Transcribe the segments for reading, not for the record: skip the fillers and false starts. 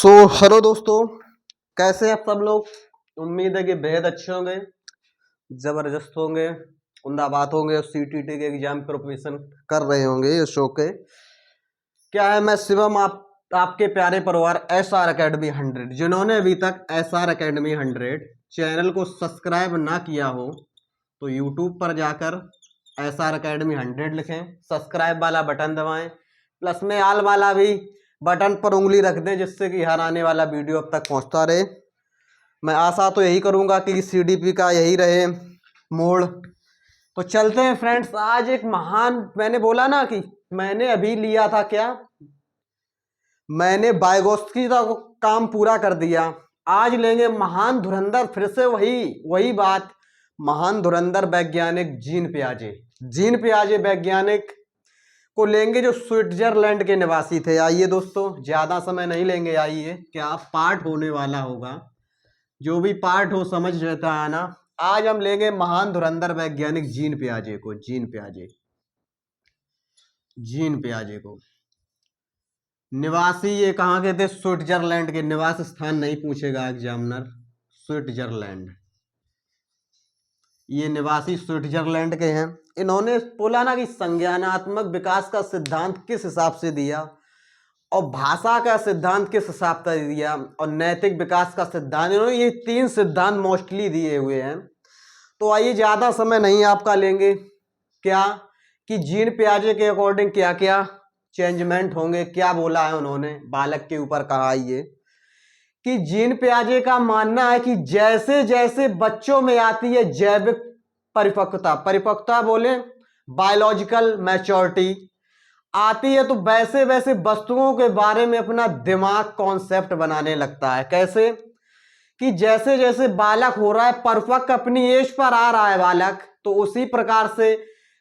Hello दोस्तों, कैसे हैं आप सब लोग। उम्मीद है कि बेहद अच्छे होंगे, ज़बरदस्त होंगे, उम्दा बात होंगे और सीटीटी के एग्जाम प्रिपरेशन कर रहे होंगे। इस शो के क्या है, मैं शिवम, आपके प्यारे परिवार SR Academy 100, जिन्होंने अभी तक SR Academy 100 चैनल को सब्सक्राइब ना किया हो तो यूट्यूब पर जाकर SR Academy 100 लिखें, सब्सक्राइब वाला बटन दबाएं, प्लस में आल वाला भी बटन पर उंगली रख दें, जिससे कि हर आने वाला वीडियो अब तक पहुंचता रहे। मैं आशा तो यही करूंगा कि CDP का यही रहे मोड़। तो चलते हैं फ्रेंड्स, आज एक महान, मैंने बोला ना कि मैंने अभी लिया था क्या, मैंने वाइगोत्स्की का काम पूरा कर दिया। आज लेंगे महान धुरंधर, फिर से वही बात, महान धुरंधर वैज्ञानिक जीन पियाजे वैज्ञानिक को लेंगे, जो स्विट्जरलैंड के निवासी थे। आइए दोस्तों, ज्यादा समय नहीं लेंगे, आइए, क्या पार्ट होने वाला होगा, जो भी पार्ट हो समझ रहता है ना। आज हम लेंगे महान धुरंधर वैज्ञानिक जीन पियाजे को। निवासी ये कहाँ के थे? स्विट्जरलैंड के। निवास स्थान नहीं पूछेगा एग्जामिनर, स्विट्जरलैंड। ये निवासी स्विट्जरलैंड के हैं। इन्होंने बोला ना कि संज्ञानात्मक विकास का सिद्धांत किस हिसाब से दिया, और भाषा का सिद्धांत किस हिसाब से दिया, और नैतिक विकास का सिद्धांत, इन्होंने ये 3 सिद्धांत मोस्टली दिए हुए हैं। तो आइए, ज्यादा समय नहीं आपका लेंगे, क्या कि जीन पियाजे के अकॉर्डिंग क्या क्या चेंजमेंट होंगे, क्या बोला है उन्होंने, बालक के ऊपर कहा ये कि जीन पियाजे का मानना है कि जैसे जैसे बच्चों में आती है जैविक परिपक्वता बोले बायोलॉजिकल मैच्योरिटी आती है, तो वैसे वैसे वस्तुओं के बारे में अपना दिमाग कॉन्सेप्ट बनाने लगता है। कैसे कि जैसे जैसे बालक हो रहा है, परिपक्व अपनी एज पर आ रहा है बालक, तो उसी प्रकार से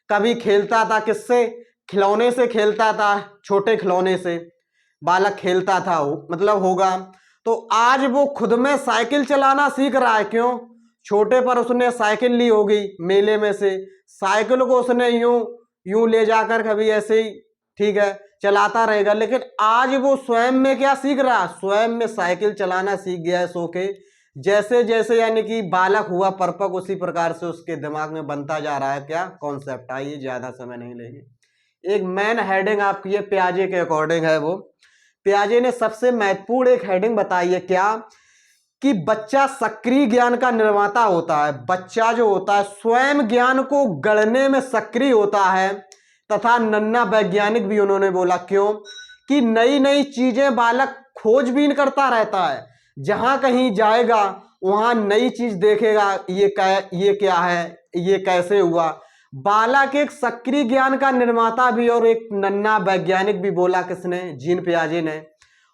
कभी खेलता था, किससे? खिलौने से खेलता था, छोटे खिलौने से बालक खेलता था, मतलब होगा। तो आज वो खुद में साइकिल चलाना सीख रहा है। क्यों? छोटे पर उसने साइकिल ली होगी मेले में से, साइकिल को उसने यूं ले जाकर कभी ऐसे ही, ठीक है, चलाता रहेगा। लेकिन आज वो स्वयं में क्या सीख रहा है? स्वयं में साइकिल चलाना सीख गया है सो के। जैसे जैसे यानी कि बालक हुआ परिपक्व, उसी प्रकार से उसके दिमाग में बनता जा रहा है क्या कॉन्सेप्ट। आइए, ज्यादा समय नहीं लेंगे। एक मेन हेडिंग आपकी ये पियाजे के अकॉर्डिंग है, वो पियाजे ने सबसे महत्वपूर्ण एक हेडिंग बताई है, क्या कि बच्चा सक्रिय ज्ञान का निर्माता होता है। बच्चा जो होता है स्वयं ज्ञान को गढ़ने में सक्रिय होता है, तथा नन्हा वैज्ञानिक भी उन्होंने बोला। क्यों? कि नई नई चीजें बालक खोजबीन करता रहता है, जहां कहीं जाएगा वहां नई चीज देखेगा, ये क्या है, ये कैसे हुआ। बालक एक सक्रिय ज्ञान का निर्माता भी और एक नन्हा वैज्ञानिक भी बोला, किसने? जीन पियाजे ने।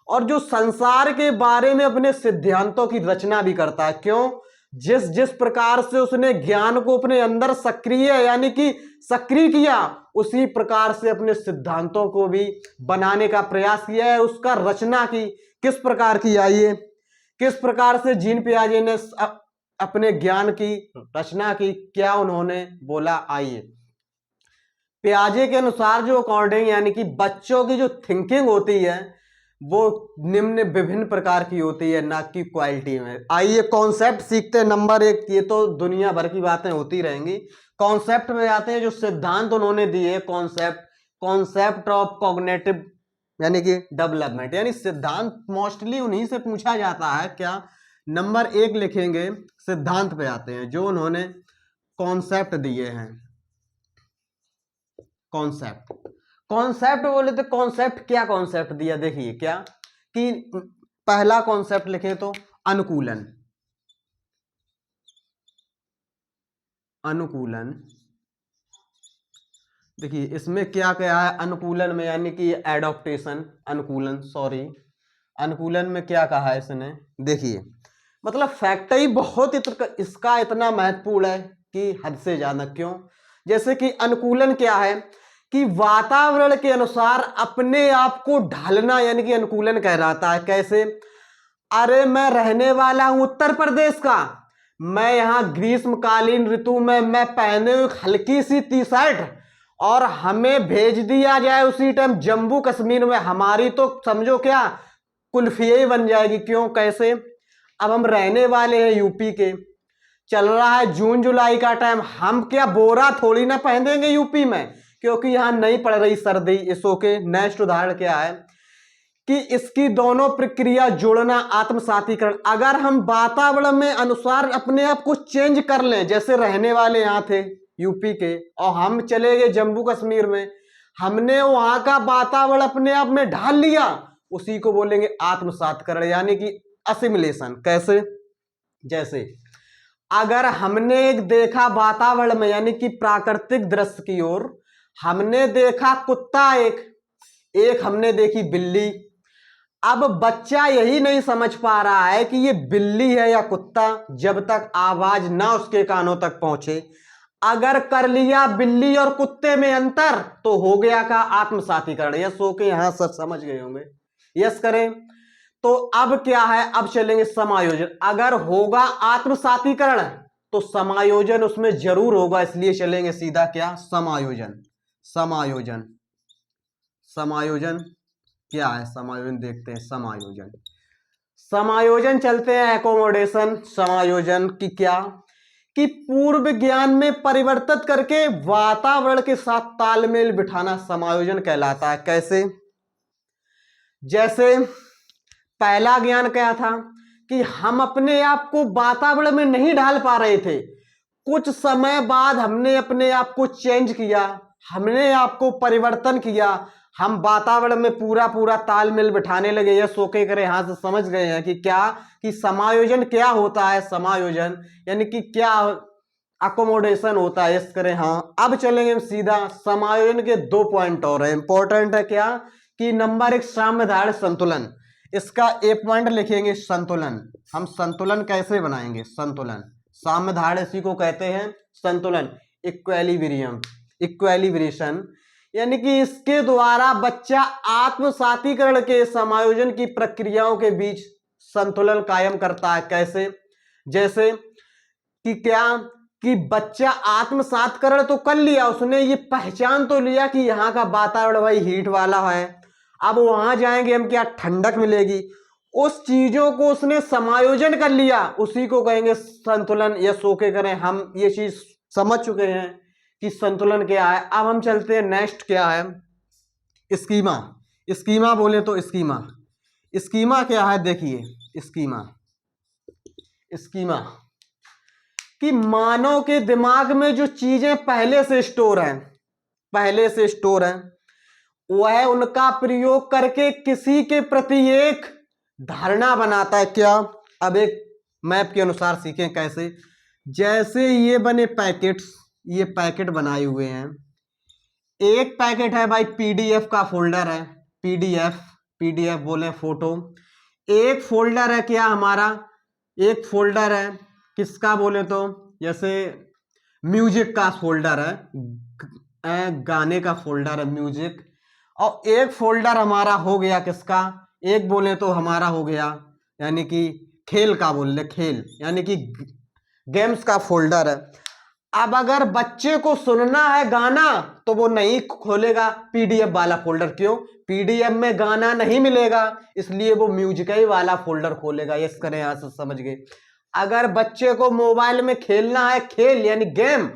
और जो संसार के बारे में अपने सिद्धांतों की रचना भी करता है। क्यों? जिस जिस प्रकार से उसने ज्ञान को अपने अंदर सक्रिय यानी कि सक्रिय किया, उसी प्रकार से अपने सिद्धांतों को भी बनाने का प्रयास किया है, उसका रचना की। किस प्रकार की? आइए, किस प्रकार से जीन पियाजे ने अपने ज्ञान की रचना की, क्या उन्होंने बोला। आइए, पियाजे के अनुसार जो अकॉर्डिंग यानी कि बच्चों की जो थिंकिंग होती है वो निम्न विभिन्न प्रकार की होती है, ना कि क्वालिटी में। आइए कॉन्सेप्ट सीखते हैं। नंबर 1, ये तो दुनिया भर की बातें होती रहेंगी, कॉन्सेप्ट में आते हैं। जो सिद्धांत उन्होंने दिए, कॉन्सेप्ट ऑफ कॉग्निटिव यानी कि डेवलपमेंट, यानी सिद्धांत मोस्टली उन्हीं से पूछा जाता है। क्या? नंबर 1 लिखेंगे, सिद्धांत पे आते हैं, जो उन्होंने कॉन्सेप्ट दिए हैं। कॉन्सेप्ट बोले तो कॉन्सेप्ट, क्या कॉन्सेप्ट दिया? देखिए, क्या कि पहला कॉन्सेप्ट लिखे तो अनुकूलन। देखिए इसमें क्या क्या है अनुकूलन में, यानी कि एडॉप्टेशन, अनुकूलन में क्या कहा है इसने। देखिए, मतलब फैक्ट ही बहुत इसका इतना महत्वपूर्ण है कि हद से ज्यादा। क्यों? जैसे कि अनुकूलन क्या है कि वातावरण के अनुसार अपने आप को ढालना, यानी कि अनुकूलन कहलाता है। कैसे? अरे मैं रहने वाला हूं उत्तर प्रदेश का, मैं यहां ग्रीष्मकालीन ऋतु में मैं पहने हुए हल्की सी टी शर्ट, और हमें भेज दिया जाए उसी टाइम जम्मू कश्मीर में, हमारी तो समझो क्या कुल्फिया ही बन जाएगी। क्यों, कैसे? अब हम रहने वाले हैं यूपी के, चल रहा है जून जुलाई का टाइम, हम क्या बोरा थोड़ी ना पहनेंगे यूपी में, क्योंकि यहां नहीं पड़ रही सर्दी। इसो के नेक्स्ट उदाहरण क्या है कि इसकी दोनों प्रक्रिया जोड़ना, आत्मसातीकरण। अगर हम वातावरण में अनुसार अपने आप को चेंज कर लें, जैसे रहने वाले यहां थे यूपी के और हम चले गए जम्मू कश्मीर में, हमने वहां का वातावरण अपने आप में ढाल लिया, उसी को बोलेंगे आत्मसातीकरण, यानी कि असिमिलेशन। कैसे? जैसे अगर हमने एक देखा वातावरण में, यानी कि प्राकृतिक दृश्य की ओर, हमने देखा कुत्ता, एक हमने देखी बिल्ली। अब बच्चा यही नहीं समझ पा रहा है कि ये बिल्ली है या कुत्ता, जब तक आवाज ना उसके कानों तक पहुंचे। अगर कर लिया बिल्ली और कुत्ते में अंतर, तो हो गया का आत्मसातीकरण। यस हो के यहां सब समझ गए होंगे? यस करें। तो अब क्या है, अब चलेंगे समायोजन। अगर होगा आत्मसातीकरण तो समायोजन उसमें जरूर होगा, इसलिए चलेंगे सीधा क्या, समायोजन। समायोजन, समायोजन क्या है? समायोजन देखते हैं। समायोजन, समायोजन चलते हैं एकोमोडेशन। समायोजन की क्या, कि पूर्व ज्ञान में परिवर्तित करके वातावरण के साथ तालमेल बिठाना समायोजन कहलाता है। कैसे? जैसे पहला ज्ञान क्या था कि हम अपने आप को वातावरण में नहीं ढाल पा रहे थे, कुछ समय बाद हमने अपने आप को चेंज किया, हमने आपको परिवर्तन किया, हम वातावरण में पूरा पूरा तालमेल बिठाने लगे। यह सोके करे यहां से समझ गए हैं कि क्या, कि समायोजन क्या होता है। समायोजन यानी कि क्या, अकोमोडेशन होता है। यस करें हाँ। अब चलेंगे सीधा, समायोजन के 2 पॉइंट और है, इंपॉर्टेंट है। क्या, कि नंबर 1 साम्यधारण संतुलन। इसका ए पॉइंट लिखेंगे संतुलन। हम संतुलन कैसे बनाएंगे? संतुलन, साम्यधारण इसी को कहते हैं संतुलन। इक्विलिब्रियम, इक्विलिब्रेशन, यानी कि इसके द्वारा बच्चा आत्मसातीकरण के समायोजन की प्रक्रियाओं के बीच संतुलन कायम करता है। कैसे? जैसे कि क्या, कि बच्चा आत्मसातीकरण तो कर लिया उसने, ये पहचान तो लिया कि यहाँ का वातावरण भाई हीट वाला है, अब वहां जाएंगे हम क्या, ठंडक मिलेगी। उस चीजों को उसने समायोजन कर लिया, उसी को कहेंगे संतुलन। या सो के करें हम ये चीज समझ चुके हैं कि संतुलन क्या है। अब हम चलते हैं नेक्स्ट क्या है, स्कीमा। स्कीमा बोले तो स्कीमा, स्कीमा क्या है? देखिए स्कीमा, स्कीमा कि मानव के दिमाग में जो चीजें पहले से स्टोर हैं, पहले से स्टोर हैं, वह उनका प्रयोग करके किसी के प्रति एक धारणा बनाता है। क्या? अब एक मैप के अनुसार सीखें कैसे। जैसे ये बने पैकेट्स, ये पैकेट बनाए हुए हैं। एक पैकेट है भाई पीडीएफ का फोल्डर है, पीडीएफ, पीडीएफ बोले फोटो। एक फोल्डर है क्या हमारा, एक फोल्डर है किसका बोले तो, जैसे म्यूजिक का फोल्डर है, गाने का फोल्डर है म्यूजिक। और एक फोल्डर हमारा हो गया किसका, एक बोले तो हमारा हो गया यानी कि खेल का, बोल ले खेल, यानी कि गेम्स का फोल्डर है। अब अगर बच्चे को सुनना है गाना तो वो नहीं खोलेगा पीडीएफ वाला फोल्डर। क्यों? पीडीएफ में गाना नहीं मिलेगा, इसलिए वो म्यूजिक ही वाला फोल्डर खोलेगा। यस करें, यहां से समझ गए। अगर बच्चे को मोबाइल में खेलना है, खेल यानी गेम,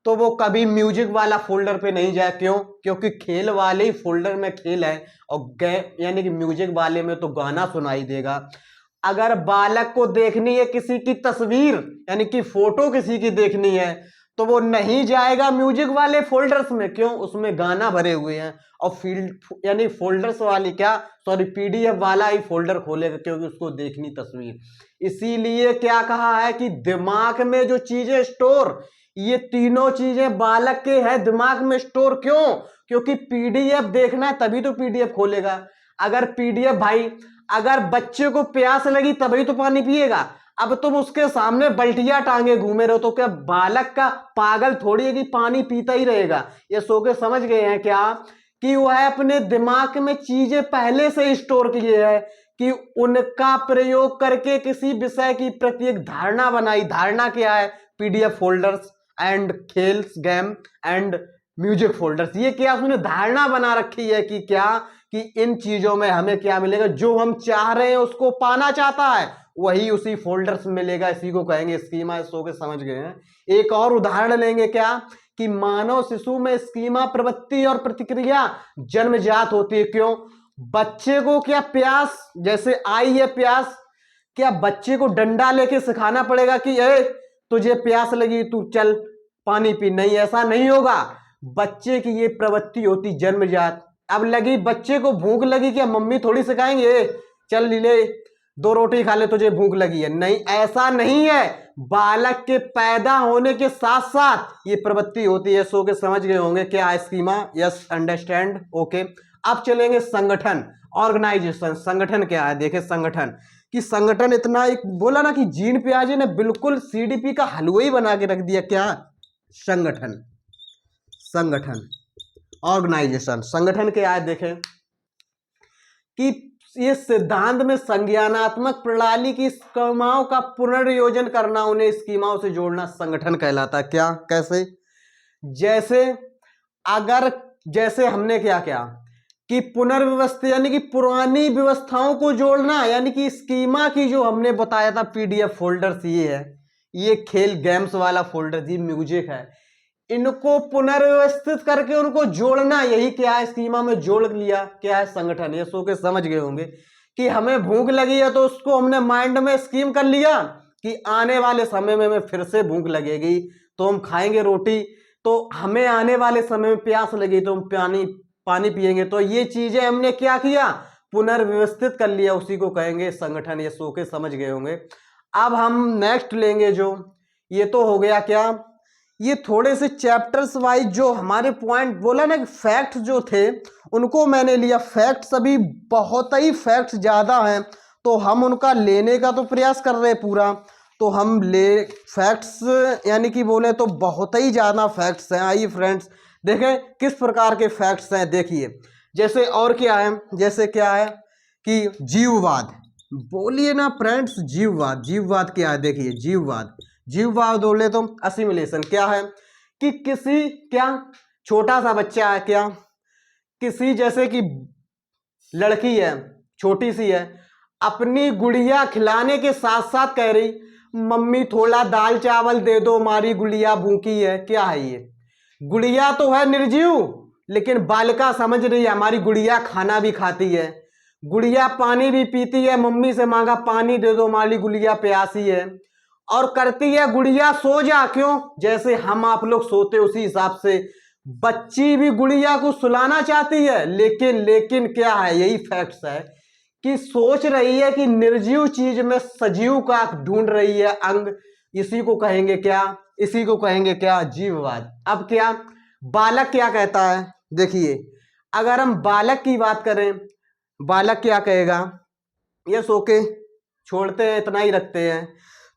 तो वो कभी म्यूजिक वाला फोल्डर पे नहीं जाए। क्यों? क्योंकि खेल वाले ही फोल्डर में खेल है और गेम यानी कि म्यूजिक वाले में तो गाना सुनाई देगा। अगर बालक को देखनी है किसी की तस्वीर यानी कि फोटो किसी की देखनी है, तो वो नहीं जाएगा म्यूजिक वाले फोल्डर्स में। क्यों? उसमें गाना भरे हुए हैं। और फील्ड यानी फोल्डर्स वाली क्या, सॉरी पीडीएफ वाला ही फोल्डर खोलेगा क्योंकि उसको देखनी तस्वीर। इसीलिए क्या कहा है कि दिमाग में जो चीजें स्टोर, ये तीनों चीजें बालक के हैं दिमाग में स्टोर। क्यों? क्योंकि पीडीएफ देखना है तभी तो पीडीएफ खोलेगा। अगर पीडीएफ भाई, अगर बच्चे को प्यास लगी तभी तो पानी पिएगा। अब तुम उसके सामने बल्टियां टांगे घूमे रहो तो क्या बालक का पागल थोड़ी है कि पानी पीता ही रहेगा। ये सो के समझ गए हैं क्या, कि वह अपने दिमाग में चीजें पहले से स्टोर किए है कि उनका प्रयोग करके किसी विषय की प्रति एक धारणा बनाई। धारणा क्या है? पीडीएफ फोल्डर्स एंड खेल्स गेम एंड म्यूजिक फोल्डर्स। ये क्या उसने धारणा बना रखी है कि क्या, कि इन चीजों में हमें क्या मिलेगा, जो हम चाह रहे हैं उसको पाना चाहता है वही उसी फोल्डर्स में मिलेगा। इसी को कहेंगे स्कीमा। इसको के समझ गए हैं। एक और उदाहरण लेंगे क्या, कि मानव शिशु में स्कीमा प्रवृत्ति और प्रतिक्रिया जन्मजात होती है। क्यों? बच्चे को क्या प्यास, जैसे आई है प्यास, क्या बच्चे को डंडा लेके सिखाना पड़ेगा कि ए तुझे प्यास लगी तू चल पानी पी? नहीं, ऐसा नहीं होगा। बच्चे की ये प्रवृत्ति होती जन्मजात। अब लगी बच्चे को भूख लगी, क्या मम्मी थोड़ी सिखाएंगे चल ले 2 रोटी खा ले तुझे भूख लगी है? नहीं, ऐसा नहीं है। बालक के पैदा होने के साथ साथ ये प्रवृत्ति होती है। सो के समझ गए होंगे क्या स्कीमा? Yes, understand, okay. अब चलेंगे संगठन, ऑर्गेनाइजेशन। संगठन क्या है? देखे संगठन, कि संगठन इतना एक बोला ना कि जीन पियाजे ने बिल्कुल सीडीपी का हलवा ही बना के रख दिया। क्या? संगठन। संगठन, ऑर्गेनाइजेशन। संगठन क्या है? देखें कि ये सिद्धांत में संज्ञानात्मक प्रणाली की स्कीमाओं का पुनर्योजन करना, उन्हें स्कीमाओं से जोड़ना संगठन कहलाता है। क्या? कैसे? जैसे हमने क्या किया कि पुनर्व्यवस्था यानी कि पुरानी व्यवस्थाओं को जोड़ना, यानी कि स्कीमा की जो हमने बताया था पीडीएफ फोल्डर्स ये है, ये खेल गेम्स वाला फोल्डर, ये म्यूजिक है, इनको पुनर्व्यवस्थित करके उनको जोड़ना, यही क्या है स्कीमा में जोड़ लिया। क्या है? संगठन। ये सो के समझ गए होंगे कि हमें भूख लगी है तो उसको हमने माइंड में स्कीम कर लिया कि आने वाले समय में हमें फिर से भूख लगेगी तो हम खाएंगे रोटी, तो हमें आने वाले समय में प्यास लगी तो हम पानी पिएंगे। तो ये चीजें हमने क्या किया? पुनर्व्यवस्थित कर लिया। उसी को कहेंगे संगठन। ये सो के समझ गए होंगे। अब हम नेक्स्ट लेंगे जो, ये तो हो गया क्या, ये थोड़े से चैप्टर्स वाइज जो हमारे पॉइंट बोला ना, फैक्ट्स जो थे उनको मैंने लिया। फैक्ट्स अभी बहुत ही फैक्ट्स ज्यादा हैं तो हम उनका लेने का तो प्रयास कर रहे हैं पूरा। तो हम ले फैक्ट्स यानी कि बोले तो बहुत ही ज्यादा फैक्ट्स हैं। आइए फ्रेंड्स देखें किस प्रकार के फैक्ट्स हैं। देखिए जैसे और क्या है, जैसे क्या है कि जीववाद। बोलिए ना फ्रेंड्स, जीववाद। जीववाद क्या है? देखिए जीववाद बोले तो असिमिलेशन। क्या है कि किसी क्या छोटा सा बच्चा है, क्या किसी जैसे कि लड़की है छोटी सी है, अपनी गुड़िया खिलाने के साथ साथ कह रही मम्मी थोड़ा दाल चावल दे दो, हमारी गुड़िया भूखी है। क्या है ये? गुड़िया तो है निर्जीव, लेकिन बालिका समझ रही है हमारी गुड़िया खाना भी खाती है, गुड़िया पानी भी पीती है, मम्मी से मांगा पानी दे दो, हमारी गुड़िया प्यासी है। और करती है गुड़िया सो जा। क्यों? जैसे हम आप लोग सोते उसी हिसाब से बच्ची भी गुड़िया को सुलाना चाहती है। लेकिन क्या है, यही फैक्ट्स है कि सोच रही है कि निर्जीव चीज में सजीव का ढूंढ रही है अंग। इसी को कहेंगे क्या? इसी को कहेंगे क्या? जीववाद। अब क्या बालक क्या कहता है? देखिए अगर हम बालक की बात करें, बालक क्या कहेगा? ये सो के छोड़ते हैं, इतना ही रखते हैं।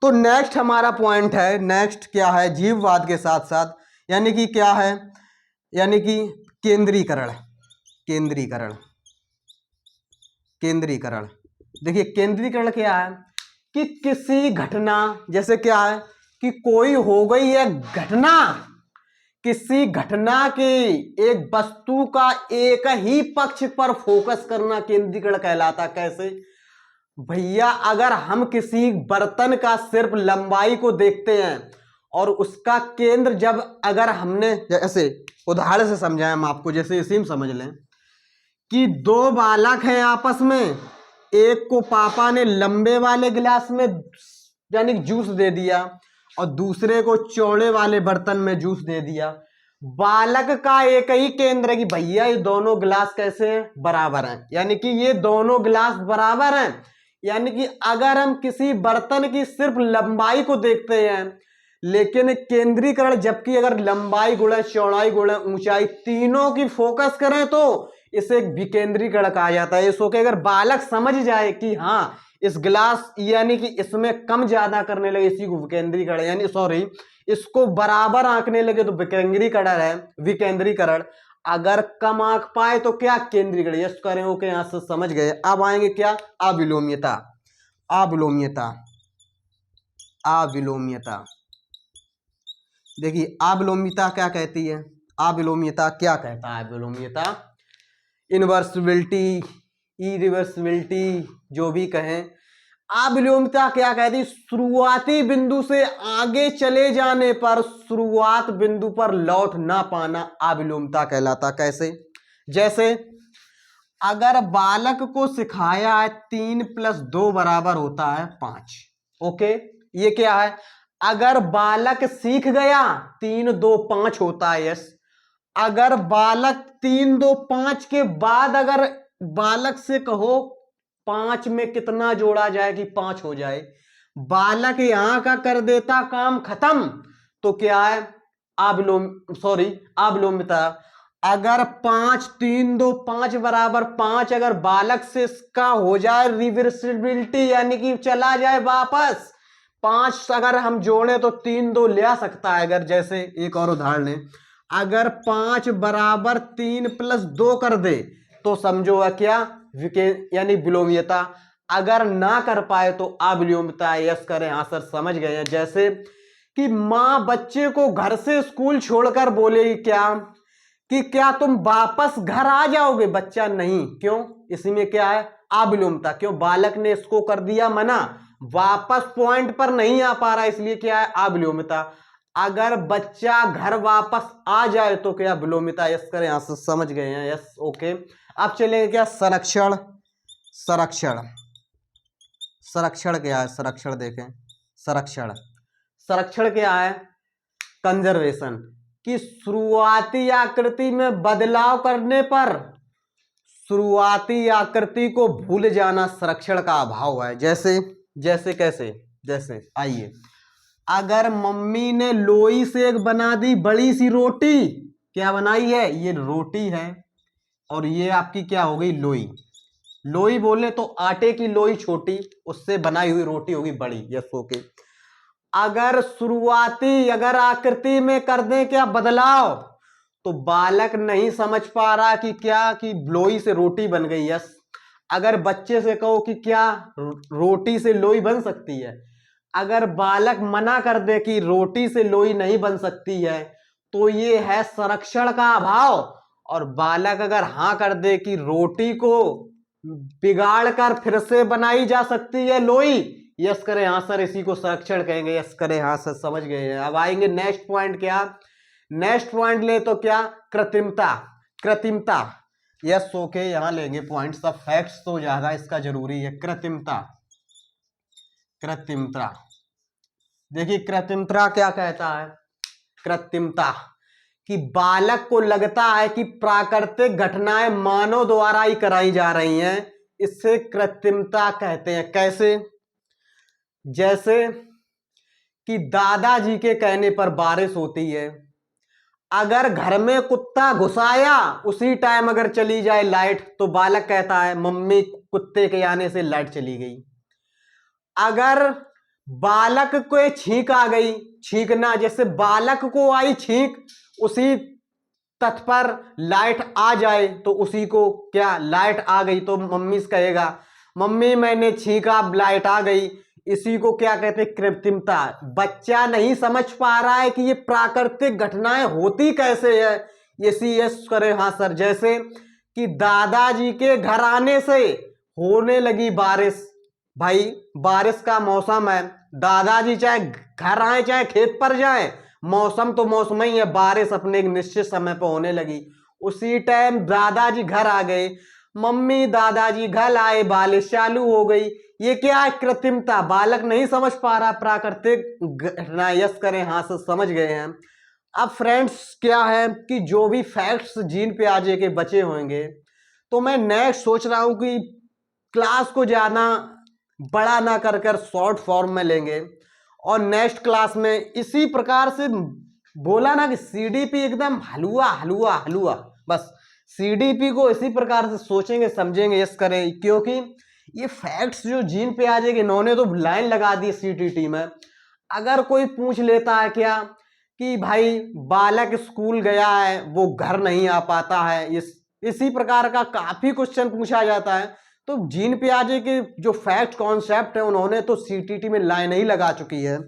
तो नेक्स्ट हमारा पॉइंट है, नेक्स्ट क्या है जीववाद के साथ साथ, यानी कि क्या है, यानी कि केंद्रीकरण। केंद्रीकरण, केंद्रीकरण। देखिए केंद्रीकरण क्या है कि किसी घटना, जैसे क्या है कि कोई हो गई है घटना, किसी घटना की एक वस्तु का एक ही पक्ष पर फोकस करना केंद्रीकरण कहलाता। कैसे भैया? अगर हम किसी बर्तन का सिर्फ लंबाई को देखते हैं और उसका केंद्र जब अगर हमने ऐसे उदाहरण से समझाएं हम आपको, जैसे इसी में समझ लें कि 2 बालक हैं आपस में, एक को पापा ने लंबे वाले गिलास में यानी जूस दे दिया और दूसरे को चौड़े वाले बर्तन में जूस दे दिया। बालक का एक ही केंद्र है कि भैया ये दोनों गिलास कैसे हैं? बराबर हैं, यानी कि ये दोनों गिलास बराबर हैं। यानी कि अगर हम किसी बर्तन की सिर्फ लंबाई को देखते हैं, लेकिन केंद्रीकरण जबकि अगर लंबाई गुणे चौड़ाई गुणे ऊंचाई तीनों की फोकस करें तो इसे विकेंद्रीकरण कहा जाता है। इसको अगर बालक समझ जाए कि हाँ इस गिलास यानी कि इसमें कम ज्यादा करने लगे, इसी को विकेंद्रीकरण यानी सॉरी इसको बराबर आंकने लगे तो विकेंद्रीकरण है, विकेंद्रीकरण। अगर कम आंक पाए तो क्या? केंद्रीकरण। यस करें, ओके, यहां से समझ गए। अब आएंगे क्या? अविलोम्यता। अविलोम्यता, अविलोम्यता। देखिए अविलोम्यता क्या कहती है? अविलोम्यता क्या कहता है? अविलोम्यता इनवर्सिबिलिटी, इरिवर्सिबिलिटी, जो भी कहें। अविलोम्यता क्या कहती? शुरुआती बिंदु से आगे चले जाने पर शुरुआत बिंदु पर लौट ना पाना अविलोम्यता कहलाता। कैसे? जैसे अगर बालक को सिखाया है 3 + 2 बराबर होता है 5, ओके, ये क्या है? अगर बालक सीख गया 3 2 5 होता है, यस। अगर बालक 3 2 5 के बाद अगर बालक से कहो 5 में कितना जोड़ा जाए कि 5 हो जाए, बालक यहां का कर देता काम खत्म, तो क्या है? अविलोम्यता। अगर 5 3 2 5 बराबर 5 अगर बालक से इसका हो जाए रिवर्सिबिलिटी, यानी कि चला जाए वापस 5, अगर हम जोड़े तो 3 2 ले आ सकता है। अगर जैसे एक और उदाहरण लें, अगर 5 बराबर 3 + 2 कर दे तो समझो क्या? यानी विलोम्यता। अगर ना कर पाए तो अविलोम्यता। यस करें। हाँ सर, समझ गए हैं। जैसे कि मां बच्चे को घर से स्कूल छोड़कर बोलेगी क्या कि क्या तुम वापस घर आ जाओगे? बच्चा नहीं, क्यों? इसमें क्या है? अविलोम्यता। क्यों? बालक ने इसको कर दिया मना, वापस पॉइंट पर नहीं आ पा रहा, इसलिए क्या है? अविलोम्यता। अगर बच्चा घर वापस आ जाए तो क्या? विलोम्यता। यस करें। यहां से समझ गए हैं। Yes, okay. अब चलेंगे क्या? संरक्षण। संरक्षण, संरक्षण क्या है? संरक्षण देखें। संरक्षण, संरक्षण क्या है? कंजर्वेशन, कि शुरुआती आकृति में बदलाव करने पर शुरुआती आकृति को भूल जाना संरक्षण का अभाव है। जैसे जैसे कैसे? जैसे आइए, अगर मम्मी ने लोई से एक बना दी बड़ी सी रोटी, क्या बनाई है? ये रोटी है, और ये आपकी क्या हो गई? लोई। लोई बोले तो आटे की लोई छोटी, उससे बनाई हुई रोटी होगी बड़ी। Yes, okay. अगर आकृति में कर दें क्या? बदलाव, तो बालक नहीं समझ पा रहा कि क्या कि लोई से रोटी बन गई। यस। अगर बच्चे से कहो कि क्या रोटी से लोई बन सकती है, अगर बालक मना कर दे कि रोटी से लोई नहीं बन सकती है, तो ये है संरक्षण का अभाव। और बालक अगर हां कर दे कि रोटी को बिगाड़ कर फिर से बनाई जा सकती है लोई, यस करें। हाँ सर, इसी को संरक्षण कहेंगे। यस करें। हाँ सर, समझ गए हैं। अब आएंगे नेक्स्ट पॉइंट। क्या नेक्स्ट पॉइंट ले तो क्या? कृत्रिमता। कृत्रिमता, यस, ओके। यहां लेंगे पॉइंट। सब फैक्ट्स तो ज्यादा इसका जरूरी है। कृत्रिमता। कृत्रिमता, देखिए कृत्रिमता क्या कहता है? कृत्रिमता, कि बालक को लगता है कि प्राकृतिक घटनाएं मानव द्वारा ही कराई जा रही हैं, इससे कृत्रिमता कहते हैं। कैसे? जैसे कि दादाजी के कहने पर बारिश होती है, अगर घर में कुत्ता घुसाया उसी टाइम अगर चली जाए लाइट, तो बालक कहता है मम्मी कुत्ते के आने से लाइट चली गई। अगर बालक को छींक आ गई, छींकना, जैसे बालक को आई छींक, उसी तत्पर लाइट आ जाए तो उसी को क्या? लाइट आ गई, तो मम्मी से कहेगा मम्मी मैंने छींका, लाइट आ गई। इसी को क्या कहते हैं? कृत्रिमता। बच्चा नहीं समझ पा रहा है कि ये प्राकृतिक घटनाएं होती कैसे है। इसी यस करे। हाँ सर, जैसे कि दादाजी के घर आने से होने लगी बारिश। भाई बारिश का मौसम है, दादाजी चाहे घर आए चाहे खेत पर जाए, मौसम तो मौसम ही है, बारिश अपने एक निश्चित समय पर होने लगी। उसी टाइम दादाजी घर आ गए, मम्मी दादाजी घर आए, बारिश चालू हो गई। ये क्या है? कृत्रिमता। बालक नहीं समझ पा रहा प्राकृतिक घटना। यस करें। हाँ सर, समझ गए हैं। अब फ्रेंड्स क्या है कि जो भी फैक्ट्स जीन पियाजे के बचे होंगे, तो मैं नेक्स्ट सोच रहा हूं कि क्लास को ज्यादा बड़ा ना कर कर शॉर्ट फॉर्म में लेंगे, और नेक्स्ट क्लास में इसी प्रकार से बोला ना कि सीडीपी एकदम हलवा हलवा हलवा, बस सीडीपी को इसी प्रकार से सोचेंगे समझेंगे। यस करें, क्योंकि ये फैक्ट्स जो जीन पे आ जाएंगे, इन्होंने तो लाइन लगा दी सीटीटी में। अगर कोई पूछ लेता है क्या कि भाई बालक स्कूल गया है वो घर नहीं आ पाता है, इसी प्रकार का काफी क्वेश्चन पूछा जाता है, तो जीन पियाजे के जो फैक्ट कॉन्सेप्ट है उन्होंने तो सीटीटी में लाइन ही लगा चुकी है।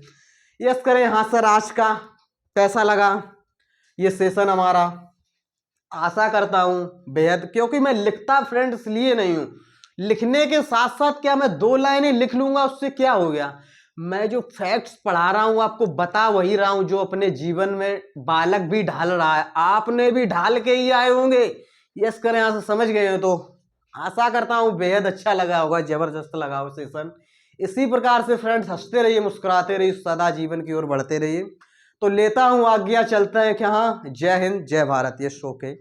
यस करें। हाँ सर, आज का कैसा लगा ये सेशन हमारा? आशा करता हूँ बेहद, क्योंकि मैं लिखता फ्रेंड इसलिए नहीं हूँ, लिखने के साथ साथ क्या मैं 2 लाइनें लिख लूंगा उससे क्या हो गया, मैं जो फैक्ट्स पढ़ा रहा हूँ आपको बता वही रहा हूँ जो अपने जीवन में बालक भी ढाल रहा है, आपने भी ढाल के ही आए होंगे। यस करें, यहाँ से समझ गए हो तो आशा करता हूँ बेहद अच्छा लगा होगा, जबरदस्त लगा हो सेशन। इसी प्रकार से फ्रेंड्स हंसते रहिए, मुस्कुराते रहिए, सदा जीवन की ओर बढ़ते रहिए। तो लेता हूँ आज्ञा, चलते हैं कि हाँ, जय हिंद जय भारत। ये शो के